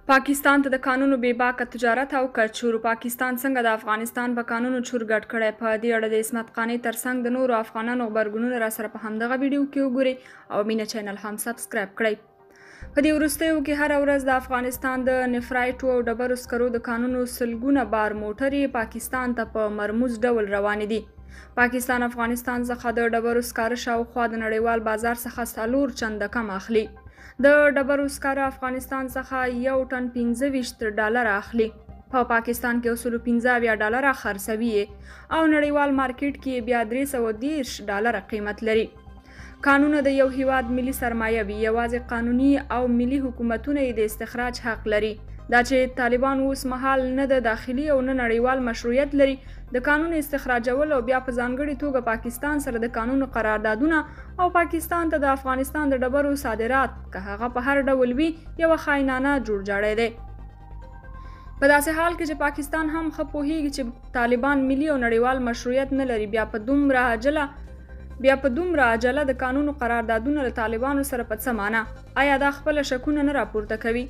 پاکستان ته د قانونو بې باکه تجارت او کچورو. پاکستان څنګه د افغانستان په قانونو چور ګډ کړی؟ په دې اړه د عصمت قانع ترڅنګ د نورو افغانانو غبرګونونه را سره په همدغه ویډیو کې وګورئ او مینه چینل هم سبسکرایب کړئ. په دې وروستیو کې هره ورځ د افغانستان د نفرایټو او ډبرو سکرو د قانونو سلګونه بار موټرې پاکستان ته په مرموز ډول روانې دي. پاکستان افغانستان څخه د ډبرو سکاره شاوخوا د نړیوال بازار څخه 4 چنده کم اخلي. د ډبرو سکاره افغانستان څخه یو ټن 25 ډالر اخلي. په پاکستان کې $15 ډالر خرڅوي او نړیوال مارکیټ کې بیا $310 ډالر قیمت لري. قانون د یو هیواد ملي سرمایه وي. یوازې قانوني او ملي حکومتونه د استخراج حق لري. دا چې طالبان اوس مهال نه د داخلي او نه نړیوال مشروعیت لري، د قانون استخراجول او بیا په ځانګړي توګه پاکستان سره د قانون قراردادونه او پاکستان ته د افغانستان د ډبرو صادرات که هغه په هر ډول وي یو خاینانه جوړجاړی دی. په داسې حال کې چې پاکستان هم ښه پوهیږي چې طالبان ملي او نړیوال مشروعیت نه لري، بیا په دومره عجله د قانون قراردادونه له طالبانو سره په څه معنا؟ آیا دا خپل شکونه نه راپورته کوي؟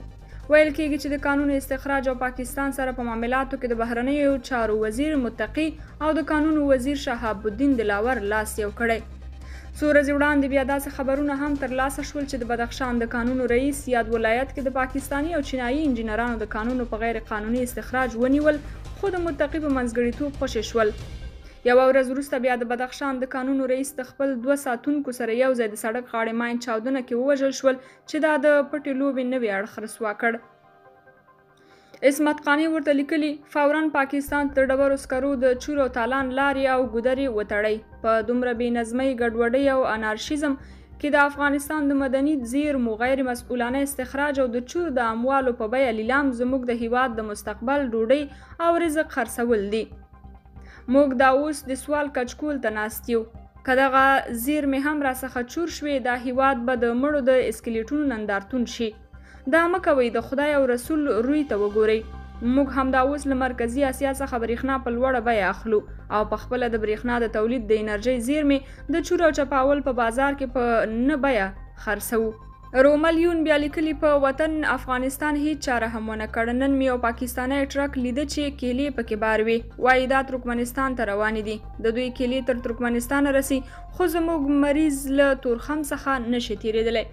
ویل کېږي چې د قانون استخراج او پاکستان سره په معاملاتو کې د بهرنیو چارو وزیر متقی او د قانون وزیر شهاب الدین دلاور لاس یو کړی. څو ورځې وړاندې بیا داسې خبرونه هم ترلاسه شول چې د بدخشان د قانون رئیس یاد ولایت کې د پاکستاني او چینایي انجینرانو د قانونو په غیر قانوني استخراج ونیول، خو د متقی په منځګړیتوب خوشې شول. یوه ورځ وروسته بیا د بدخشان د قانون رئیس د خپل 2 ساتونکو سره یو ځای د سړک غاړې ماین چاودنه کې ووژل شول چې دا د پټې لوبې نوی اړخ رسوا کړ. عصمت قانع ورته لیکلي فوراً پاکستان ته د ډبرو سکرو د چور او تالان لارې او ګودرې وتړئ. په دومره بې نظمۍ، ګډوډۍ او انارشیزم کې د افغانستان د مدني زیرمو غیر مسؤلانه استخراج او د چور د اموالو په بیه لیلام زموږ د هیواد د مستقبل ډوډۍ او رزق خرڅول دي. موږ دا اوس د سوال کچکول ته ناست یو. که دغه زیرمې هم راڅخه چور شوې، دا هیواد به د مړو د اسکلیټونو نندارتون شي. دا مه کوئ، د خدای او رسول روی ته وګورئ. موږ همدا اوس له مرکزي اسیا څخه برېښنا په لوړه بیه اخلو او په خپله د برېښنا د تولید د انرژۍ زیرمې د چور او چپاول په بازار کې په نه بیه خرڅوو. روملیون بیا لیکلي په وطن افغانستان هیڅ چاره هم ونه کړ. نن مې یو پاکستانی ټرک لیده چې کیلې پکې بار وي. وایي دا ترکمنستان ته روانې دي. د دوی کیلې تر ترکمنستان رسي، خو زموږ مریض له تورخم څخه نشي تیریدلی.